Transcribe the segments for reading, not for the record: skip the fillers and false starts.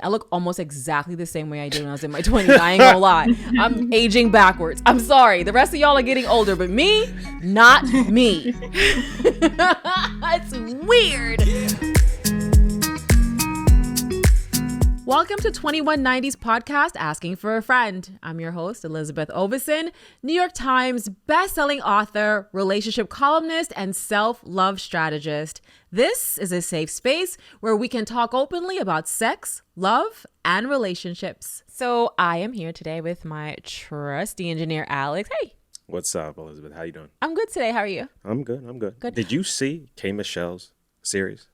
I look almost exactly the same way I did when I was in my 20s. I ain't gonna lie. I'm aging backwards. I'm sorry. The rest of y'all are getting older, but me, not me. It's weird. Welcome to 2190's podcast, Asking for a Friend. I'm your host, Elisabeth Ovesen, New York Times bestselling author, relationship columnist, and self-love strategist. This is a safe space where we can talk openly about sex, love, and relationships. So I am here today with my trusty engineer, Alex. Hey. What's up, Elisabeth? How you doing? I'm good today. How are you? I'm good. Good. Did you see K. Michelle's series?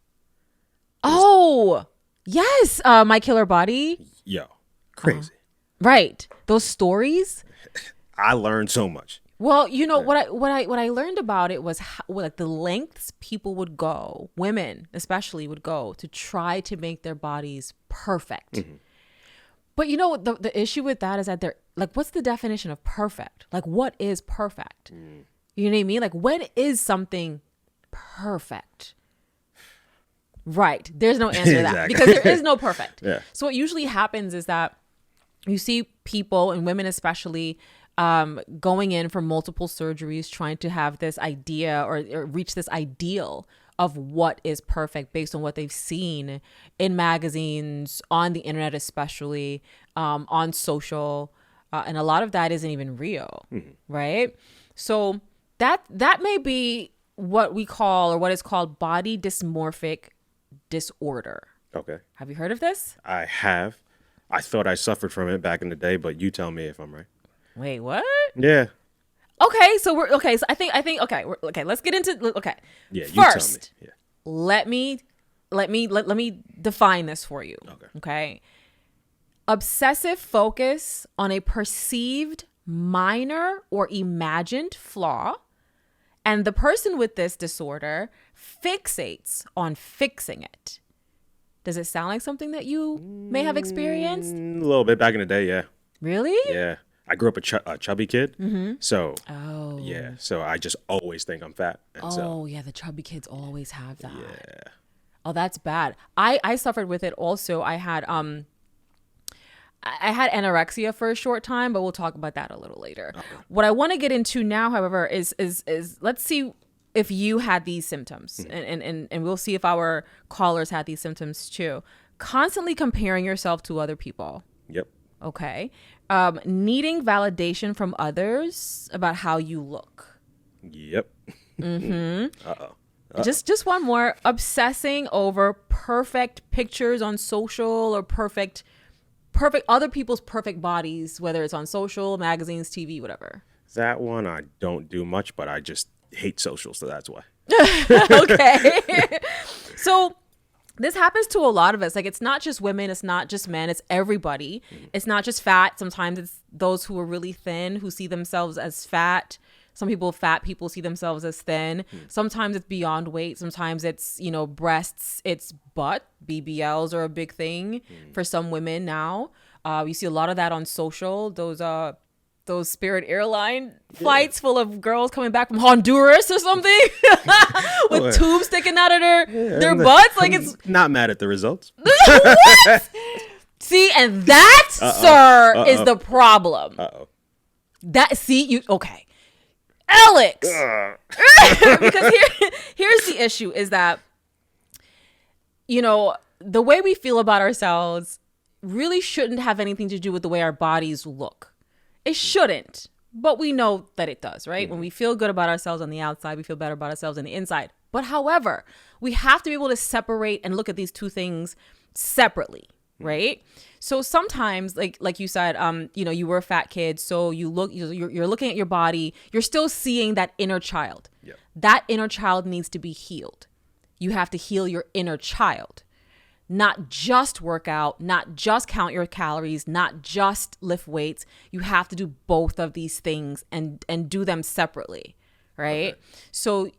Oh, yes. My Killer Body. Yo, crazy. Right. Those stories. I learned so much. Well, you know, what I learned about it was how, like the lengths people would go, women especially would go to try to make their bodies perfect. Mm-hmm. But you know, the issue with that is that they're like, what's the definition of perfect? Like, what is perfect? You know what I mean? Like, when is something perfect? Right. There's no answer to that because there is no perfect. Yeah. So what usually happens is that you see people, and women especially, going in for multiple surgeries, trying to have this idea or reach this ideal of what is perfect based on what they've seen in magazines, on the internet, especially on social. And a lot of that isn't even real, right? So that may be what we call, or what is called, body dysmorphic disorder. Okay. Have you heard of this? I have. I thought I suffered from it back in the day, but you tell me if I'm right. Wait, what? Yeah. Okay, so we're okay. So I think okay. Let's get into okay. Yeah. First, you tell let me. me define this for you. Okay. Obsessive focus on a perceived minor or imagined flaw, and the person with this disorder fixates on fixing it. Does it sound like something that you may have experienced? A little bit back in the day, yeah. Really? Yeah. I grew up a chubby kid, so yeah. So I just always think I'm fat. And yeah, the chubby kids always have that. Yeah. Oh, that's bad. I suffered with it also. I had anorexia for a short time, but we'll talk about that a little later. Okay. What I want to get into now, however, is let's see if you had these symptoms, and we'll see if our callers had these symptoms too. Constantly comparing yourself to other people. Yep. Okay. Needing validation from others about how you look. Yep. Uh-oh. Just one more. Obsessing over perfect pictures on social, or perfect other people's perfect bodies, whether it's on social, magazines, TV, whatever. That one I don't do much, but I just hate social, so that's why. Okay. So this happens to a lot of us. Like, it's not just women, it's not just men, it's everybody. It's not just fat. Sometimes it's those who are really thin who see themselves as fat. Some fat people see themselves as thin. Sometimes it's beyond weight. Sometimes it's, breasts, it's butt. BBLs are a big thing for some women now. You see a lot of that on social. Those Spirit airline flights full of girls coming back from Honduras or something with tubes sticking out of their butts. Like, it's not mad at the results. What? See, and that, sir, is the problem. Okay. Alex. Because here's the issue is that, the way we feel about ourselves really shouldn't have anything to do with the way our bodies look. It shouldn't, but we know that it does, right? When we feel good about ourselves on the outside, we feel better about ourselves on the inside. But however, we have to be able to separate and look at these two things separately, right? So sometimes, like you said, you were a fat kid, so you're looking at your body, you're still seeing that inner child. Yep. That inner child needs to be healed. You have to heal your inner child. Not just work out, not just count your calories, not just lift weights. You have to do both of these things and do them separately, right? Okay. So,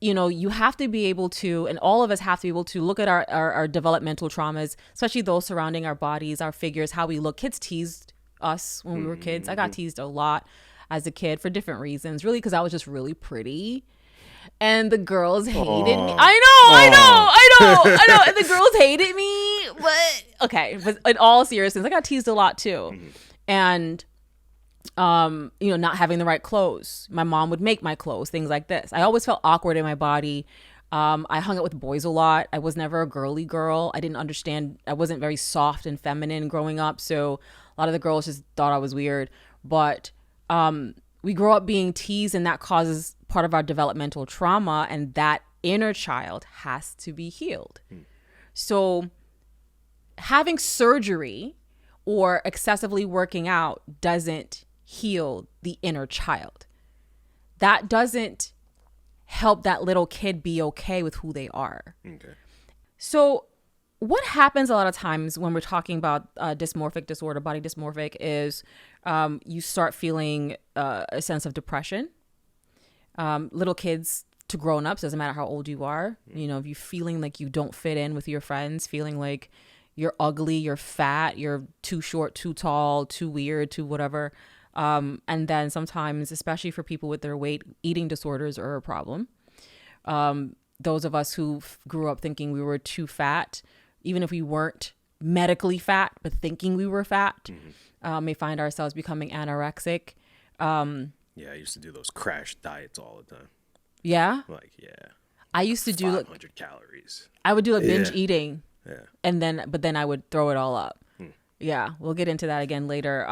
you have to be able to, and all of us have to be able to look at our developmental traumas, especially those surrounding our bodies, our figures, how we look. Kids teased us when we were kids. I got teased a lot as a kid for different reasons, really because I was just really pretty. And the girls hated me. I know. And the girls hated me But okay, but in all seriousness, I got teased a lot too. And not having the right clothes. My mom would make my clothes, things like this. I always felt awkward in my body. I hung out with boys a lot. I was never a girly girl. I didn't understand. I wasn't very soft and feminine growing up. So a lot of the girls just thought I was weird. But we grow up being teased, and that causes part of our developmental trauma. And that inner child has to be healed. So having surgery or excessively working out doesn't heal the inner child. That doesn't help that little kid be okay with who they are. Okay. So what happens a lot of times when we're talking about dysmorphic disorder, body dysmorphic, is you start feeling a sense of depression. Little kids to grown-ups, doesn't matter how old you are, if you're feeling like you don't fit in with your friends, feeling like you're ugly, you're fat, you're too short, too tall, too weird, too whatever. And then sometimes, especially for people with their weight, eating disorders are a problem. Those of us who grew up thinking we were too fat, even if we weren't medically fat, but thinking we were fat, may find ourselves becoming anorexic. Yeah, I used to do those crash diets all the time. Yeah? I used to do 500 calories. I would do binge eating. Yeah. But then I would throw it all up. Yeah, we'll get into that again later.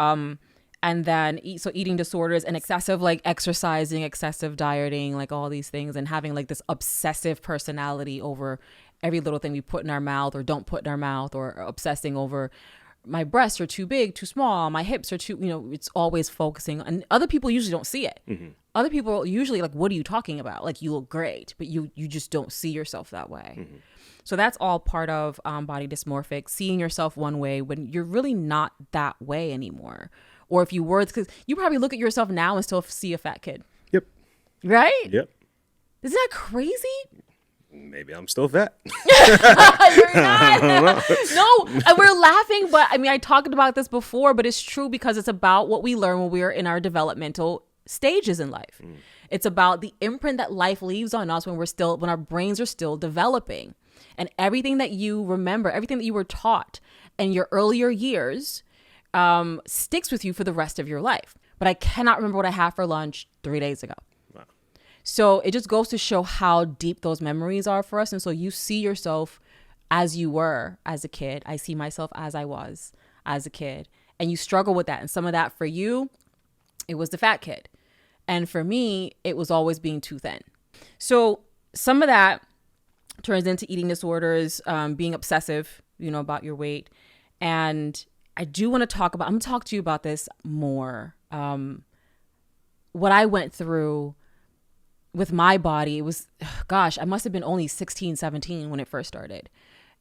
And then eating disorders and excessive exercising, excessive dieting, all these things, and having this obsessive personality over every little thing we put in our mouth or don't put in our mouth, or obsessing over my breasts are too big, too small, my hips are too, it's always focusing. And other people usually don't see it. Other people usually what are you talking about? You look great, but you just don't see yourself that way. So that's all part of body dysmorphic, seeing yourself one way when you're really not that way anymore. Or if you were, because you probably look at yourself now and still see a fat kid. Yep. Right? Yep. Isn't that crazy? Maybe I'm still fat. You're not. No, and we're laughing, but I talked about this before, but it's true because it's about what we learn when we're in our developmental stages in life. It's about the imprint that life leaves on us when our brains are still developing. And everything that you remember, everything that you were taught in your earlier years sticks with you for the rest of your life. But I cannot remember what I had for lunch 3 days ago. Wow. So it just goes to show how deep those memories are for us. And so you see yourself as you were as a kid. I see myself as I was as a kid. And you struggle with that. And some of that for you, it was the fat kid. And for me, it was always being too thin. So some of that turns into eating disorders, being obsessive, about your weight. And I do want to I'm going to talk to you about this more. What I went through with my body, it was, I must have been only 16, 17 when it first started.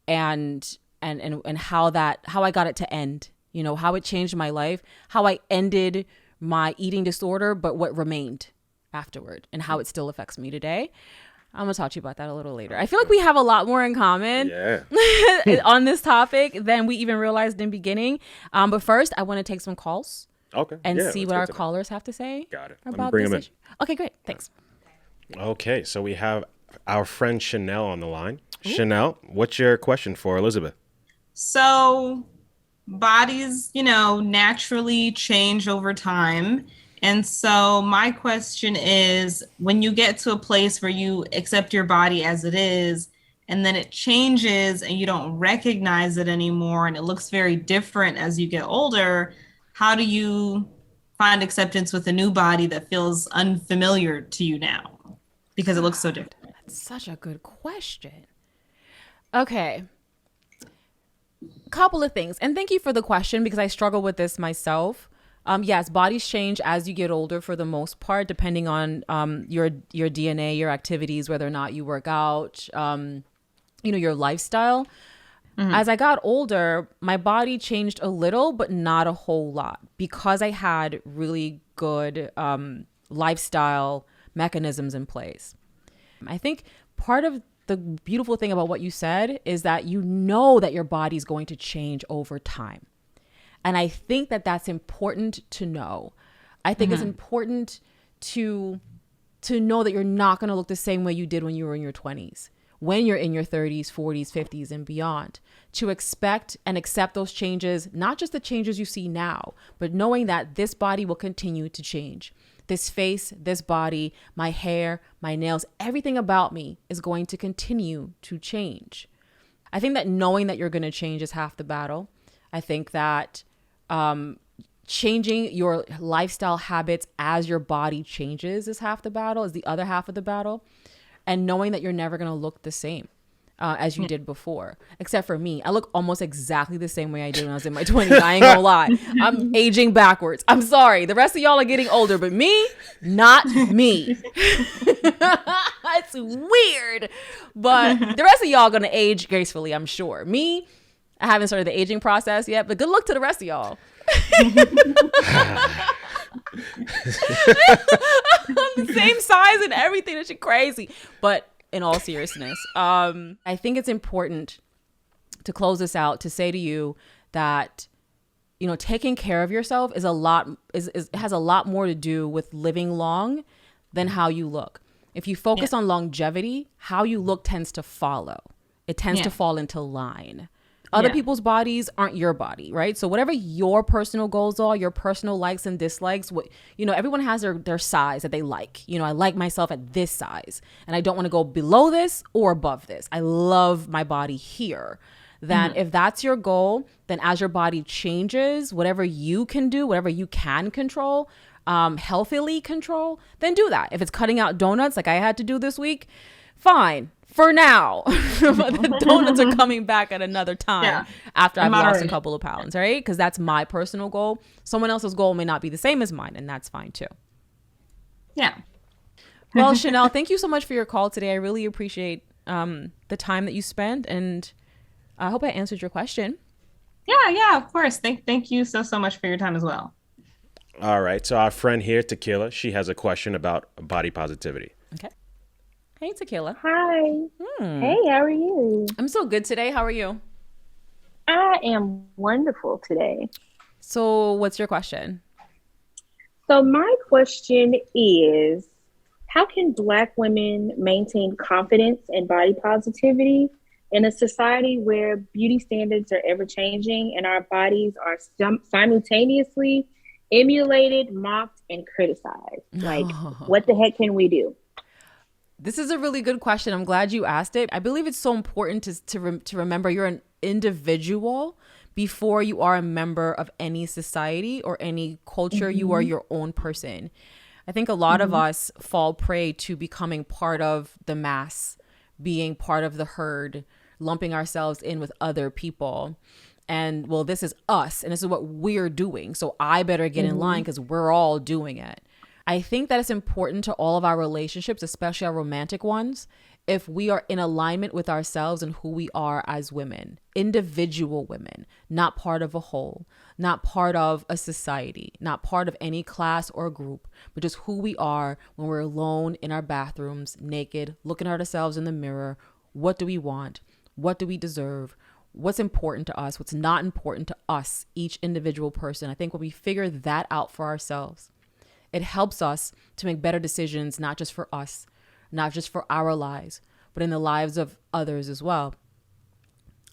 And how I got it to end, how it changed my life, how I ended my eating disorder, but what remained afterward and how it still affects me today. I'm going to talk to you about that a little later. I feel like we have a lot more in common on this topic than we even realized in the beginning. But first, I want to take some calls and see what our callers have to say. Got it. About this issue. Okay, great. Thanks. Okay, so we have our friend Chanel on the line. Ooh. Chanel, what's your question for Elisabeth? So bodies, naturally change over time. And so my question is, when you get to a place where you accept your body as it is, and then it changes and you don't recognize it anymore, and it looks very different as you get older, how do you find acceptance with a new body that feels unfamiliar to you now because it looks so different? That's such a good question. Okay. Couple of things. And thank you for the question because I struggle with this myself. Yes, bodies change as you get older for the most part, depending on your DNA, your activities, whether or not you work out, your lifestyle. Mm-hmm. As I got older, my body changed a little, but not a whole lot because I had really good lifestyle mechanisms in place. I think part of the beautiful thing about what you said is that you know that your body's going to change over time. And I think that that's important to know. I think it's important to know that you're not going to look the same way you did when you were in your 20s when you're in your 30s, 40s, 50s, and beyond, to expect and accept those changes, not just the changes you see now, but knowing that this body will continue to change. This face, this body, my hair, my nails, everything about me is going to continue to change. I think that knowing that you're going to change is half the battle. I think that changing your lifestyle habits as your body changes is half the battle, is the other half of the battle. And knowing that you're never going to look the same as you did before, except for me. I look almost exactly the same way I did when I was in my 20s. I ain't gonna lie. I'm aging backwards. I'm sorry. The rest of y'all are getting older, but me, not me. It's weird. But the rest of y'all are gonna age gracefully, I'm sure. Me, I haven't started the aging process yet, but good luck to the rest of y'all. I'm the same size and everything. That shit crazy. But in all seriousness, I think it's important to close this out to say to you that, you know, taking care of yourself has a lot more to do with living long than how you look. If you focus on longevity, how you look tends to follow. It tends to fall into line. Other people's bodies aren't your body, right? So whatever your personal goals are, your personal likes and dislikes, everyone has their size that they like. You know, I like myself at this size and I don't want to go below this or above this. I love my body here. Then if that's your goal, then as your body changes, whatever you can do, whatever you can control, healthily control, then do that. If it's cutting out donuts like I had to do this week, fine. For now, but the donuts are coming back at another time after I've lost a couple of pounds, right? Because that's my personal goal. Someone else's goal may not be the same as mine, and that's fine too. Yeah. Well, Chanel, thank you so much for your call today. I really appreciate the time that you spent, and I hope I answered your question. Yeah, of course. Thank you so much for your time as well. All right. So our friend here, Tequila, she has a question about body positivity. Okay. Hey, Tequila. Hi. Hey, how are you? I'm so good today. How are you? I am wonderful today. So what's your question? So my question is, how can Black women maintain confidence and body positivity in a society where beauty standards are ever changing and our bodies are simultaneously emulated, mocked, and criticized? Like, what the heck can we do? This is a really good question. I'm glad you asked it. I believe it's so important to remember you're an individual before you are a member of any society or any culture. You are your own person. I think a lot of us fall prey to becoming part of the mass, being part of the herd, lumping ourselves in with other people. And well, this is us and this is what we're doing. So I better get in line because we're all doing it. I think that it's important to all of our relationships, especially our romantic ones, if we are in alignment with ourselves and who we are as women, individual women, not part of a whole, not part of a society, not part of any class or group, but just who we are when we're alone in our bathrooms, naked, looking at ourselves in the mirror. What do we want? What do we deserve? What's important to us? What's not important to us, each individual person? I think when we figure that out for ourselves, it helps us to make better decisions, not just for us, not just for our lives, but in the lives of others as well.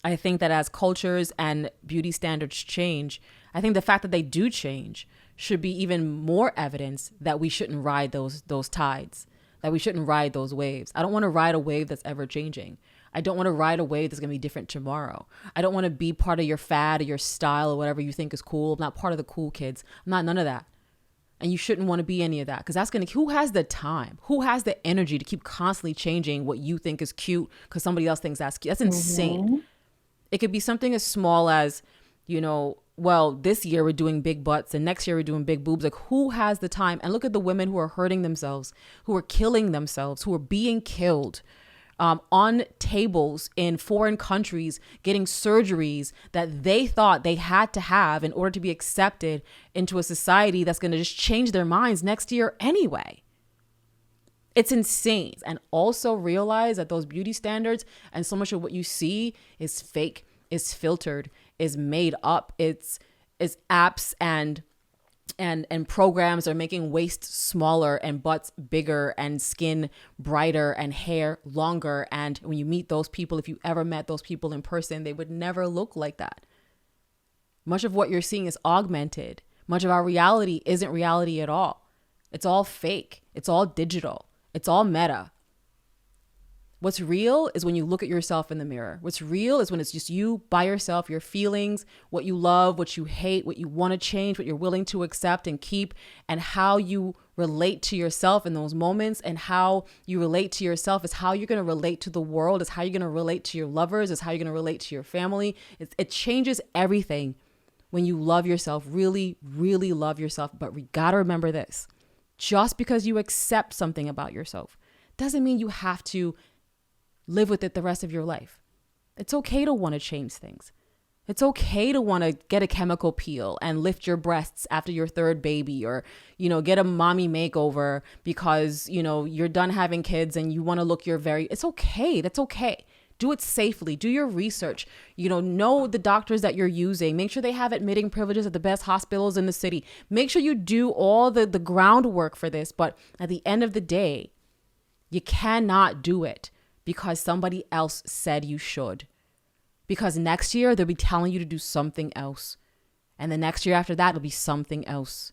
I think that as cultures and beauty standards change, I think the fact that they do change should be even more evidence that we shouldn't ride those tides, that we shouldn't ride those waves. I don't want to ride a wave that's ever changing. I don't want to ride a wave that's going to be different tomorrow. I don't want to be part of your fad or your style or whatever you think is cool. I'm not part of the cool kids. I'm not none of that. And you shouldn't want to be any of that because who has the time? Who has the energy to keep constantly changing what you think is cute because somebody else thinks that's cute? That's insane. It could be something as small as, well, this year we're doing big butts and next year we're doing big boobs. Like, who has the time? And look at the women who are hurting themselves, who are killing themselves, who are being killed on tables in foreign countries, getting surgeries that they thought they had to have in order to be accepted into a society that's going to just change their minds next year anyway. It's insane. And also realize that those beauty standards and so much of what you see is fake, is filtered, is made up. It's apps and and programs are making waist smaller and butts bigger and skin brighter and hair longer. And when you meet those people, if you ever met those people in person, they would never look like that. Much of what you're seeing is augmented. Much of our reality isn't reality at all. It's all fake. It's all digital. It's all meta. What's real is when you look at yourself in the mirror. What's real is when it's just you by yourself, your feelings, what you love, what you hate, what you want to change, what you're willing to accept and keep, and how you relate to yourself in those moments. And how you relate to yourself is how you're going to relate to the world, is how you're going to relate to your lovers, is how you're going to relate to your family. It changes everything when you love yourself, really, really love yourself. But we got to remember this. Just because you accept something about yourself doesn't mean you have to live with it the rest of your life. It's okay to want to change things. It's okay to want to get a chemical peel and lift your breasts after your third baby, or, get a mommy makeover because, you're done having kids and you want to look it's okay. That's okay. Do it safely. Do your research. Know the doctors that you're using. Make sure they have admitting privileges at the best hospitals in the city. Make sure you do all the groundwork for this. But at the end of the day, you cannot do it because somebody else said you should. Because next year, they'll be telling you to do something else. And the next year after that, it'll be something else.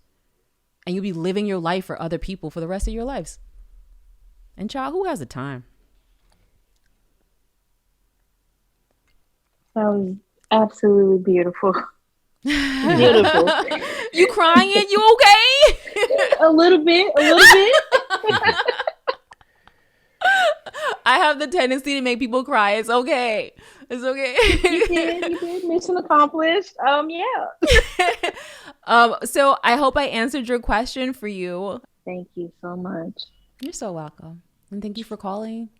And you'll be living your life for other people for the rest of your lives. And child, who has the time? That was absolutely beautiful. Beautiful. You crying? You okay? A little bit. I have the tendency to make people cry. It's okay. It's okay. You did. Mission accomplished. Yeah. So I hope I answered your question for you. Thank you so much. You're so welcome. And thank you for calling.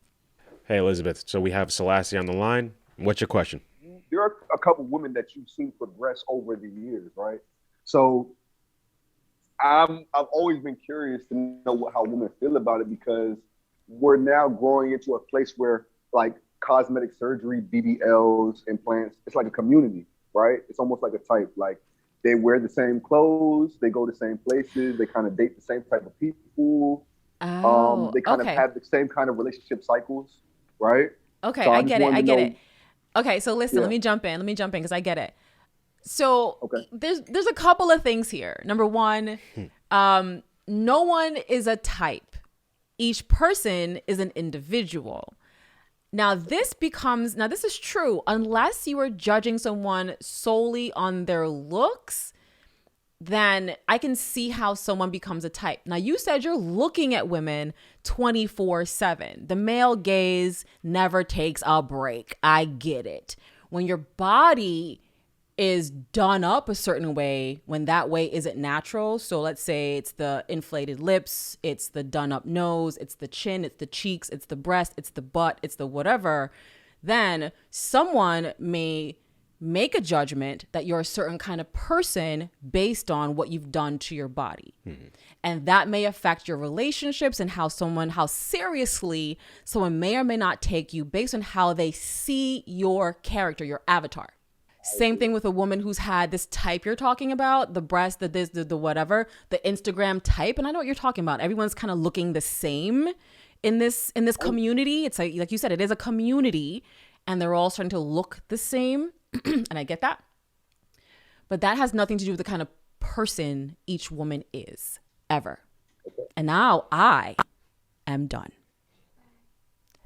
Hey, Elisabeth. So we have Selassie on the line. What's your question? There are a couple women that you've seen progress over the years, right? So I've always been curious to know how women feel about it, because we're now growing into a place where, like, cosmetic surgery, BBLs, implants, it's like a community, right? It's almost like a type. Like, they wear the same clothes, they go to the same places, they kind of date the same type of people. They kind of have the same kind of relationship cycles, right? Okay, So I get it. Okay, so listen, Yeah. let me jump in because I get it. So there's a couple of things here. Number one, no one is a type. Each person is an individual. Now this is true unless you are judging someone solely on their looks. Then I can see how someone becomes a type. Now, you said you're looking at women 24/7. The male gaze never takes a break. I get it. When your body is done up a certain way, when that way isn't natural. So let's say it's the inflated lips, it's the done up nose, it's the chin, it's the cheeks, it's the breast, it's the butt, it's the whatever. Then someone may make a judgment that you're a certain kind of person based on what you've done to your body. Mm-hmm. And that may affect your relationships and how seriously someone may or may not take you based on how they see your character, your avatar. Same thing with a woman who's had this type you're talking about, the breast, the this, the whatever, the Instagram type. And I know what you're talking about. Everyone's kind of looking the same in this community. It's like you said, it is a community and they're all starting to look the same. And I get that. But that has nothing to do with the kind of person each woman is, ever. And now I am done.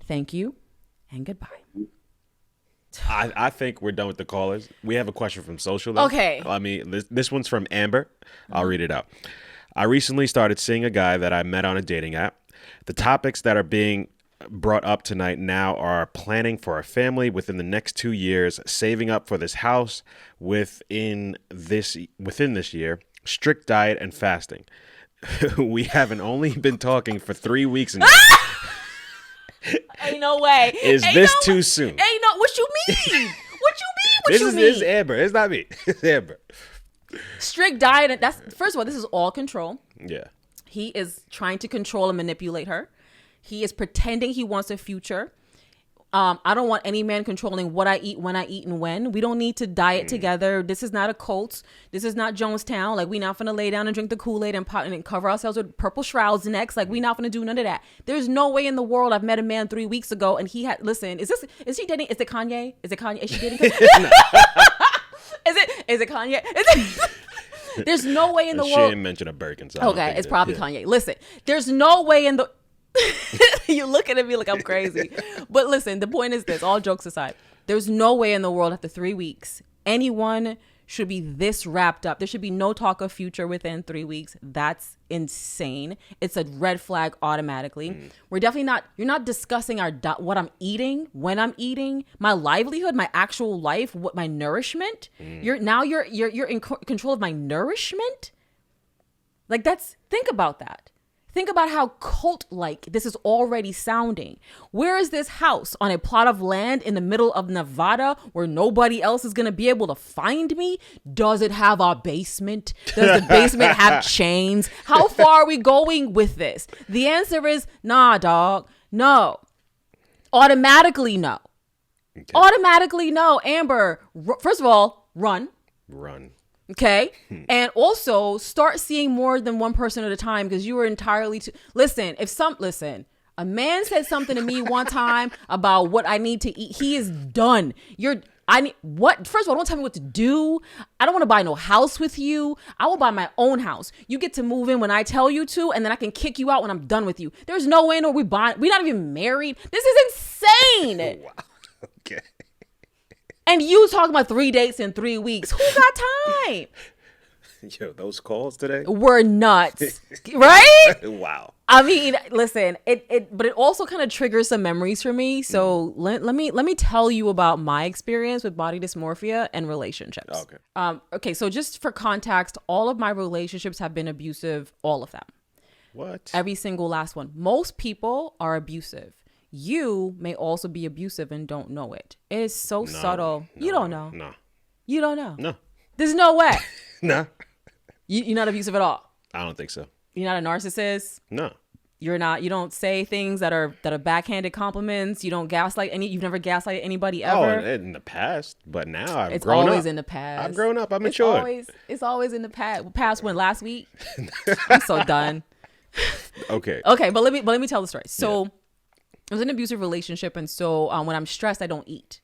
Thank you and goodbye. I think we're done with the callers. We have a question from social, though. Okay. I mean, this one's from Amber. I'll read it out. I recently started seeing a guy that I met on a dating app. The topics that are being brought up tonight now are planning for a family within the next 2 years, saving up for this house within this year, strict diet and fasting. We haven't only been talking for 3 weeks now. Ain't no way. Is this too soon? Ain't no. What you mean? This is Amber. It's not me. It's Amber. Strict diet. And first of all, this is all control. Yeah. He is trying to control and manipulate her. He is pretending he wants a future. I don't want any man controlling what I eat, when I eat, and when. We don't need to diet together. This is not a cult. This is not Jonestown. Like, we not finna lay down and drink the Kool-Aid and cover ourselves with purple shrouds next. Like, we not finna do none of that. There's no way in the world. I've met a man 3 weeks ago and he had, listen, is she dating? Is it Kanye? Is she dating? Is it Kanye? There's no way in the world. She didn't mention a Birkin. So okay, it's probably Kanye. Listen, there's no way in the. You're looking at me like I'm crazy. But listen, the point is this, all jokes aside, there's no way in the world after 3 weeks anyone should be this wrapped up. There should be no talk of future within 3 weeks. That's insane. It's a red flag automatically. We're definitely not, you're not discussing what I'm eating, when I'm eating, my livelihood, my actual life, what my nourishment. You're in control of my nourishment. Like, think about that. Think about how cult-like this is already sounding. Where is this house? On a plot of land in the middle of Nevada where nobody else is going to be able to find me? Does it have a basement? Does the basement have chains? How far are we going with this? The answer is nah, dog. No. Automatically no. Okay. Automatically no. Amber, first of all, run. Okay. And also start seeing more than one person at a time, because you were entirely listen, a man said something to me one time about what I need to eat. He is done. What? First of all, don't tell me what to do. I don't want to buy no house with you. I will buy my own house. You get to move in when I tell you to, and then I can kick you out when I'm done with you. There's no way we're not even married. This is insane. Wow. Okay. And you talking about 3 dates in 3 weeks. Who got time? Yo, those calls today were nuts, right? Wow. I mean, listen, but it also kind of triggers some memories for me. So let me tell you about my experience with body dysmorphia and relationships. Okay. Okay. So just for context, all of my relationships have been abusive. All of them. What? Every single last one. Most people are abusive. You may also be abusive and don't know it. It is so subtle. You don't know. No. You don't know. No. There's no way. No. You're not abusive at all. I don't think so. You're not a narcissist. No. You're not. You don't say things that are backhanded compliments. You don't gaslight You've never gaslighted anybody ever. Oh, in the past, but now I've it's grown up. It's always in the past. I've grown up. I'm mature. It's always in the past. Past when? Last week. I'm so done. Okay. Okay, but let me tell the story. So. Yeah. I was in an abusive relationship, and so when I'm stressed, I don't eat.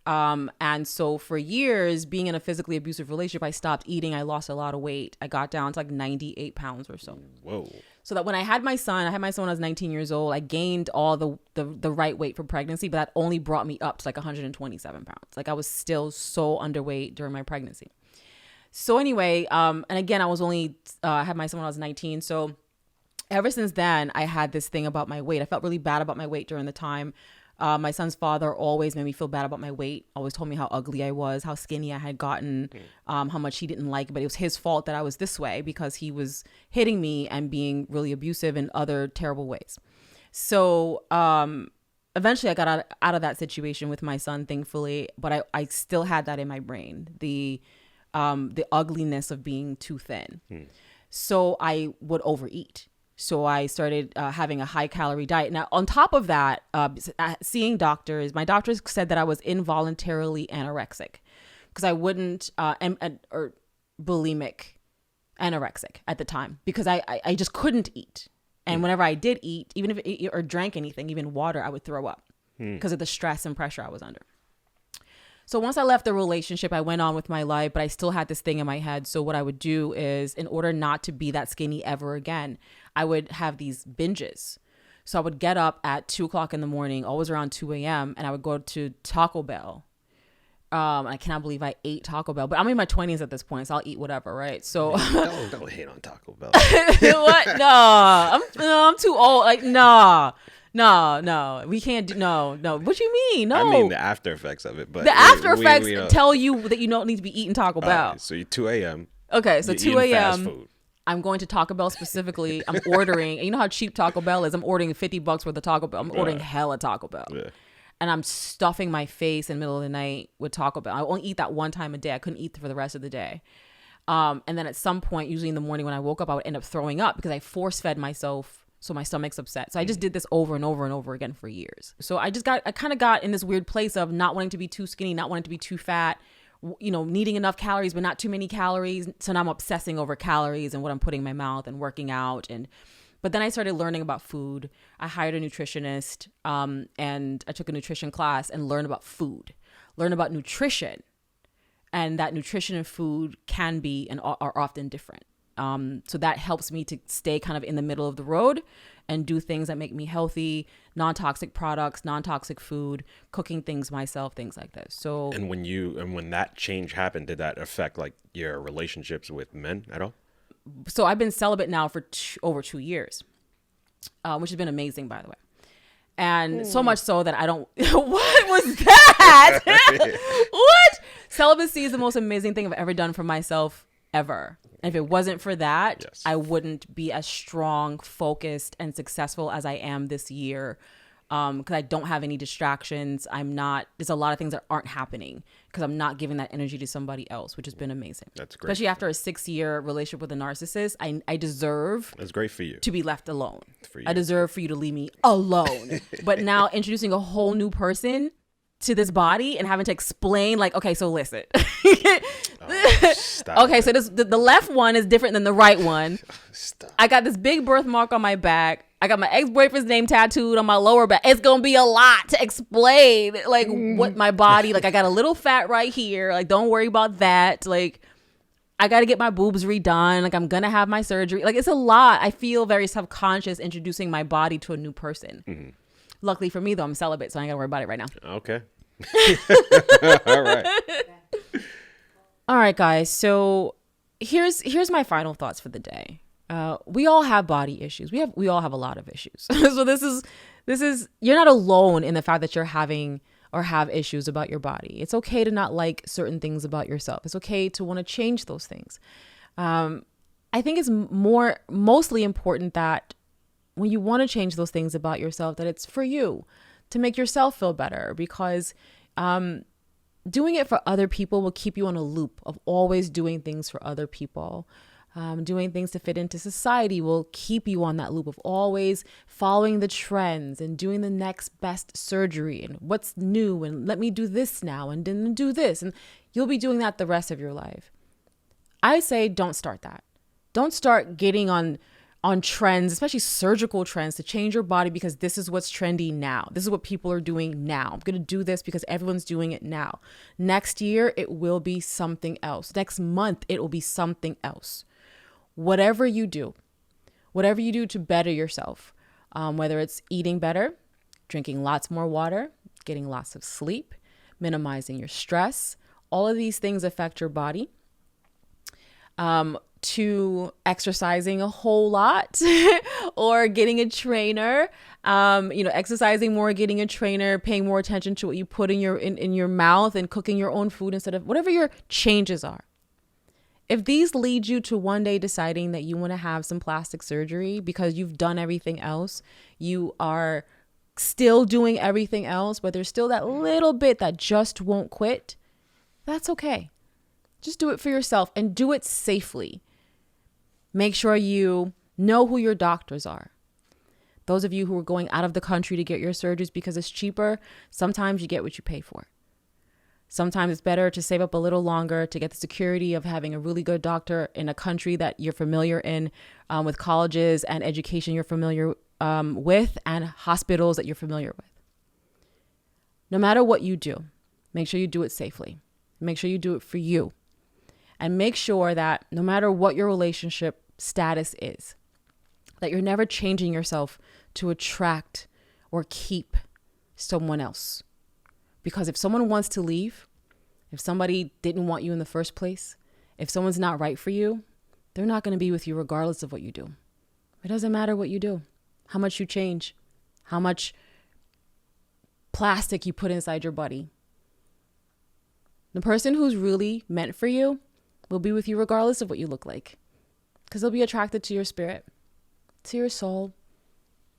And so for years, being in a physically abusive relationship, I stopped eating. I lost a lot of weight. I got down to like 98 pounds or so. Whoa. So that when I had my son when I was 19 years old, I gained all the right weight for pregnancy, but that only brought me up to like 127 pounds. Like, I was still so underweight during my pregnancy. So anyway, and again, I was only, had my son when I was 19. So ever since then, I had this thing about my weight. I felt really bad about my weight during the time. My son's father always made me feel bad about my weight. Always told me how ugly I was, how skinny I had gotten, how much he didn't like. But it was his fault that I was this way, because he was hitting me and being really abusive in other terrible ways. So eventually I got out of that situation with my son, thankfully. But I still had that in my brain, the ugliness of being too thin. So I would overeat. So I started having a high calorie diet. Now, on top of that, seeing doctors, my doctors said that I was involuntarily anorexic, because I wouldn't, or bulimic anorexic at the time, because I just couldn't eat. And whenever I did eat, even if or drank anything, even water, I would throw up because of the stress and pressure I was under. So once I left the relationship, I went on with my life, but I still had this thing in my head. So what I would do is, in order not to be that skinny ever again, I would have these binges. So I would get up at 2:00 in the morning, always around 2 a.m. and I would go to Taco Bell. I cannot believe I ate Taco Bell, but I'm in my 20s at this point, so I'll eat whatever, right? So don't hate on Taco Bell. What? No, I'm too old. Like, no, we can't do, no. What you mean? No. I mean the after effects of it, but the after effects tell you that you don't need to be eating Taco Bell. Right, so you're 2 a.m. Okay, so 2 a.m. I'm going to Taco Bell specifically. I'm ordering, and you know how cheap Taco Bell is? I'm ordering $50 worth of Taco Bell. I'm ordering hella Taco Bell. Yeah. And I'm stuffing my face in the middle of the night with Taco Bell. I only eat that one time a day. I couldn't eat for the rest of the day. And then at some point, usually in the morning when I woke up, I would end up throwing up because I force-fed myself So my stomach's upset. So I just did this over and over and over again for years. So I kind of got in this weird place of not wanting to be too skinny, not wanting to be too fat, needing enough calories, but not too many calories. So now I'm obsessing over calories and what I'm putting in my mouth and working out. But then I started learning about food. I hired a nutritionist, and I took a nutrition class and learned about food, learned about nutrition, and that nutrition and food can be and are often different. So that helps me to stay kind of in the middle of the road and do things that make me healthy, non-toxic products, non-toxic food, cooking things myself, things like this. So and when that change happened, did that affect like your relationships with men at all? So I've been celibate now for over 2 years, which has been amazing, by the way. And so much so that I don't, what was that? What? Celibacy is the most amazing thing I've ever done for myself ever. And if it wasn't for that, yes, I wouldn't be as strong, focused, and successful as I am this year. Because I don't have any distractions. There's a lot of things that aren't happening because I'm not giving that energy to somebody else, which has been amazing. That's great. Especially after a 6-year relationship with a narcissist, I deserve That's great for you. To be left alone. For you. I deserve for you to leave me alone. But now introducing a whole new person to this body and having to explain, like, okay, so listen. Okay, so the left one is different than the right one. Stop. I got this big birthmark on my back. I got my ex-boyfriend's name tattooed on my lower back. It's gonna be a lot to explain, like, what my body, like, I got a little fat right here. Like, don't worry about that. Like, I got to get my boobs redone. Like, I'm gonna have my surgery. Like, it's a lot. I feel very subconscious introducing my body to a new person. Mm-hmm. Luckily for me, though, I'm celibate, so I ain't gotta worry about it right now. Okay. All right. All right, guys. So here's my final thoughts for the day. We all have body issues. We all have a lot of issues. So this is you're not alone in the fact that you're having or have issues about your body. It's okay to not like certain things about yourself. It's okay to want to change those things. I think it's mostly important that when you want to change those things about yourself, that it's for you to make yourself feel better, because doing it for other people will keep you on a loop of always doing things for other people. Doing things to fit into society will keep you on that loop of always following the trends and doing the next best surgery and what's new and let me do this now and then do this. And you'll be doing that the rest of your life. I say don't start that. Don't start getting on trends, especially surgical trends, to change your body because this is what's trendy now. This is what people are doing now. I'm going to do this because everyone's doing it now. Next year, it will be something else. Next month, it will be something else. Whatever you do to better yourself, whether it's eating better, drinking lots more water, getting lots of sleep, minimizing your stress, all of these things affect your body. To exercising a whole lot or getting a trainer, exercising more, getting a trainer, paying more attention to what you put in your mouth and cooking your own food instead of whatever your changes are. If these lead you to one day deciding that you want to have some plastic surgery because you've done everything else, you are still doing everything else, but there's still that little bit that just won't quit, that's okay. Just do it for yourself and do it safely. Make sure you know who your doctors are. Those of you who are going out of the country to get your surgeries because it's cheaper, sometimes you get what you pay for. Sometimes it's better to save up a little longer to get the security of having a really good doctor in a country that you're familiar in, with colleges and education you're familiar with, and hospitals that you're familiar with. No matter what you do, make sure you do it safely. Make sure you do it for you. And make sure that no matter what your relationship status is, that you're never changing yourself to attract or keep someone else. Because if someone wants to leave, if somebody didn't want you in the first place, if someone's not right for you, they're not going to be with you regardless of what you do. It doesn't matter what you do, how much you change, how much plastic you put inside your body. The person who's really meant for you will be with you regardless of what you look like, because they'll be attracted to your spirit, to your soul,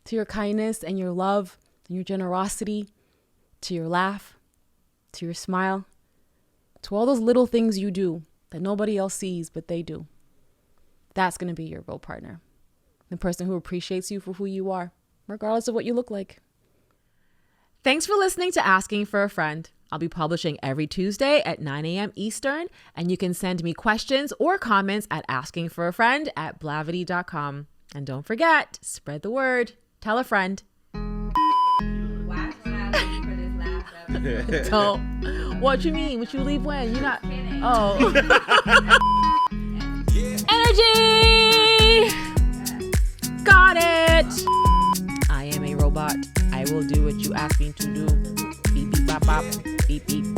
to your kindness and your love and your generosity, to your laugh, to your smile, to all those little things you do that nobody else sees but they do. That's going to be your real partner. The person who appreciates you for who you are, regardless of what you look like. Thanks for listening to Asking for a Friend. I'll be publishing every Tuesday at 9 a.m. Eastern, and you can send me questions or comments at askingforafriend@blavity.com. And don't forget, spread the word. Tell a friend. So, what you mean? What you leave when? You're not... Oh. Energy! Got it! I am a robot. I will do what you ask me to do. Beep, beep, bop, bop. Beep, beep.